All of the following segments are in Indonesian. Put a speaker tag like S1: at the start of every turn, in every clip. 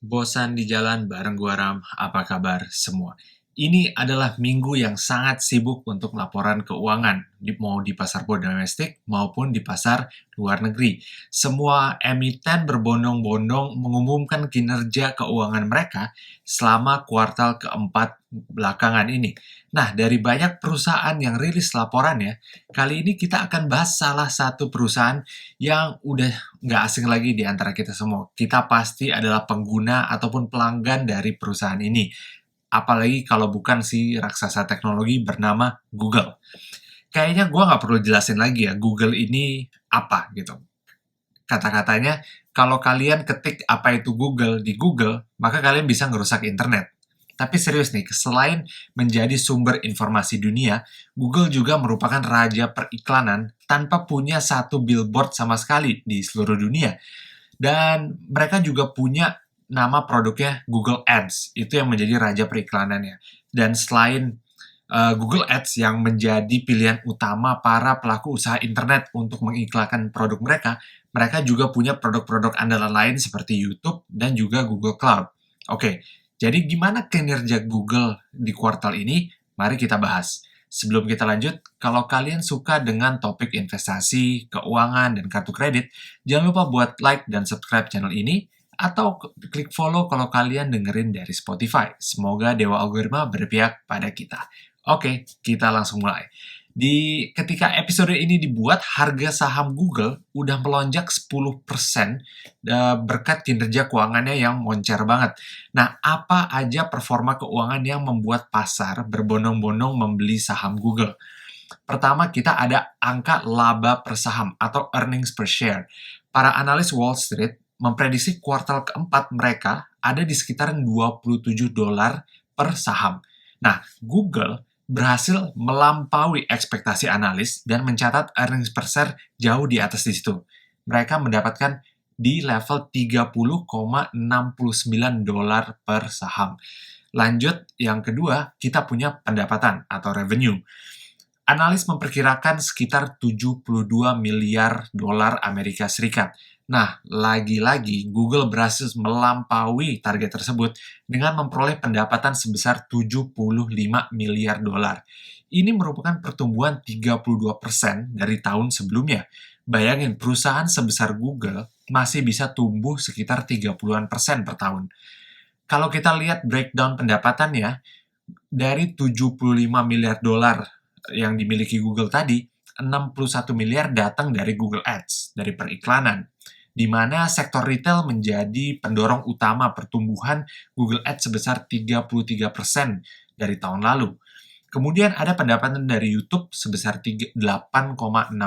S1: Bosan di jalan bareng gua Ram, apa kabar semua? Ini adalah minggu yang sangat sibuk untuk laporan keuangan, mau di pasar domestik maupun di pasar luar negeri. Semua emiten berbondong-bondong mengumumkan kinerja keuangan mereka selama kuartal keempat belakangan ini. Nah, dari banyak perusahaan yang rilis laporannya, kali ini kita akan bahas salah satu perusahaan yang udah nggak asing lagi di antara kita semua. Kita pasti adalah pengguna ataupun pelanggan dari perusahaan ini. Apalagi kalau bukan si raksasa teknologi bernama Google. Kayaknya gue nggak perlu jelasin lagi ya, Google ini apa gitu. Kata-katanya, kalau kalian ketik apa itu Google di Google, maka kalian bisa ngerusak internet. Tapi serius nih, selain menjadi sumber informasi dunia, Google juga merupakan raja periklanan tanpa punya satu billboard sama sekali di seluruh dunia. Dan mereka juga punya nama produknya Google Ads, itu yang menjadi raja periklanannya. Dan selain Google Ads yang menjadi pilihan utama para pelaku usaha internet untuk mengiklankan produk mereka, mereka juga punya produk-produk andalan lain seperti YouTube dan juga Google Cloud. Oke, jadi gimana kinerja Google di kuartal ini? Mari kita bahas. Sebelum kita lanjut, kalau kalian suka dengan topik investasi, keuangan, dan kartu kredit, jangan lupa buat like dan subscribe channel ini, atau klik follow kalau kalian dengerin dari Spotify. Semoga Dewa Algoritma berpihak pada kita. Oke, kita langsung mulai. Ketika episode ini dibuat, harga saham Google udah melonjak 10% berkat kinerja keuangannya yang moncer banget. Nah, apa aja performa keuangan yang membuat pasar berbondong-bondong membeli saham Google? Pertama, kita ada angka laba per saham atau earnings per share. Para analis Wall Street memprediksi kuartal keempat mereka ada di sekitaran $27 per saham. Nah, Google berhasil melampaui ekspektasi analis dan mencatat earnings per share jauh di atas di situ. Mereka mendapatkan di level $30,69 per saham. Lanjut, yang kedua, kita punya pendapatan atau revenue. Analis memperkirakan sekitar 72 miliar dolar Amerika Serikat. Nah, lagi-lagi Google berhasil melampaui target tersebut dengan memperoleh pendapatan sebesar 75 miliar dolar. Ini merupakan pertumbuhan 32% dari tahun sebelumnya. Bayangin, perusahaan sebesar Google masih bisa tumbuh sekitar 30-an% per tahun. Kalau kita lihat breakdown pendapatannya, dari 75 miliar dolar yang dimiliki Google tadi, 61 miliar datang dari Google Ads, dari periklanan, di mana sektor retail menjadi pendorong utama pertumbuhan Google Ads sebesar 33% dari tahun lalu. Kemudian ada pendapatan dari YouTube sebesar 8,6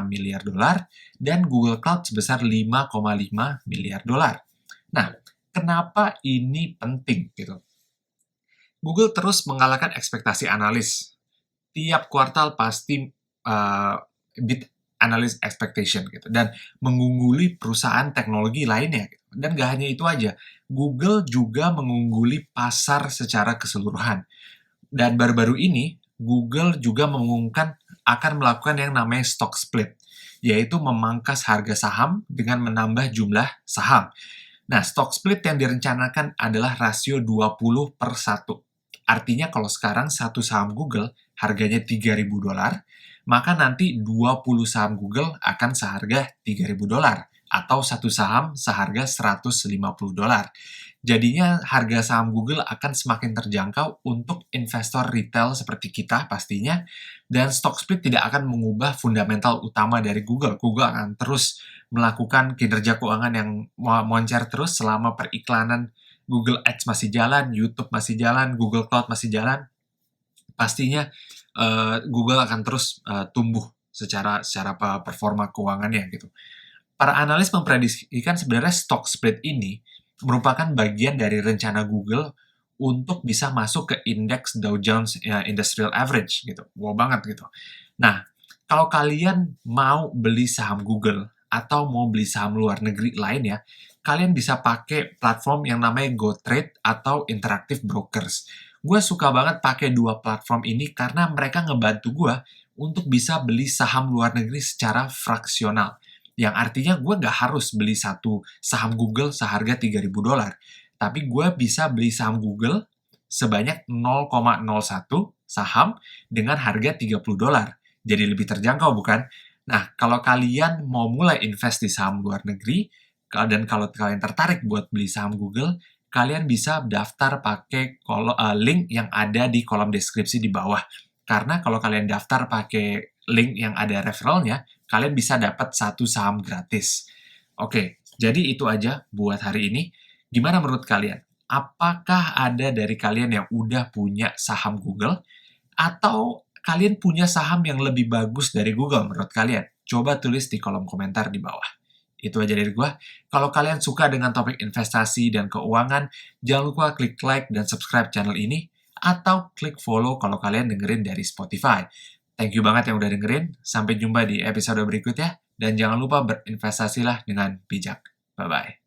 S1: miliar dolar dan Google Cloud sebesar 5,5 miliar dolar. Nah, kenapa ini penting gitu? Google terus mengalahkan ekspektasi analis. Tiap kuartal pasti beat analyst expectation gitu dan mengungguli perusahaan teknologi lainnya gitu. Dan gak hanya itu aja, Google juga mengungguli pasar secara keseluruhan. Dan baru-baru ini Google juga mengumumkan akan melakukan yang namanya stock split, yaitu memangkas harga saham dengan menambah jumlah saham. Nah, stock split yang direncanakan adalah rasio 20/1. Artinya kalau sekarang satu saham Google harganya $3.000, maka nanti 20 saham Google akan seharga $3.000 atau satu saham seharga $150. Jadinya harga saham Google akan semakin terjangkau untuk investor retail seperti kita pastinya, dan stock split tidak akan mengubah fundamental utama dari Google. Google akan terus melakukan kinerja keuangan yang moncer terus selama periklanan Google Ads masih jalan, YouTube masih jalan, Google Cloud masih jalan. Pastinya Google akan terus tumbuh secara performa keuangannya gitu. Para analis memprediksikan sebenarnya stock split ini merupakan bagian dari rencana Google untuk bisa masuk ke indeks Dow Jones Industrial Average gitu. Wow banget gitu. Nah, kalau kalian mau beli saham Google atau mau beli saham luar negeri lainnya, kalian bisa pakai platform yang namanya GoTrade atau Interactive Brokers. Gue suka banget pakai dua platform ini karena mereka ngebantu gue untuk bisa beli saham luar negeri secara fraksional. Yang artinya gue nggak harus beli satu saham Google seharga $3.000. tapi gue bisa beli saham Google sebanyak 0,01 saham dengan harga $30. Jadi lebih terjangkau, bukan? Nah, kalau kalian mau mulai invest di saham luar negeri, dan kalau kalian tertarik buat beli saham Google, kalian bisa daftar pakai link yang ada di kolom deskripsi di bawah. Karena kalau kalian daftar pakai link yang ada referralnya, kalian bisa dapat 1 saham gratis. Oke, jadi itu aja buat hari ini. Gimana menurut kalian? Apakah ada dari kalian yang udah punya saham Google? Atau kalian punya saham yang lebih bagus dari Google menurut kalian? Coba tulis di kolom komentar di bawah. Itu aja dari gua. Kalau kalian suka dengan topik investasi dan keuangan, jangan lupa klik like dan subscribe channel ini, atau klik follow kalau kalian dengerin dari Spotify. Thank you banget yang udah dengerin. Sampai jumpa di episode berikutnya. Dan jangan lupa berinvestasilah dengan bijak. Bye-bye.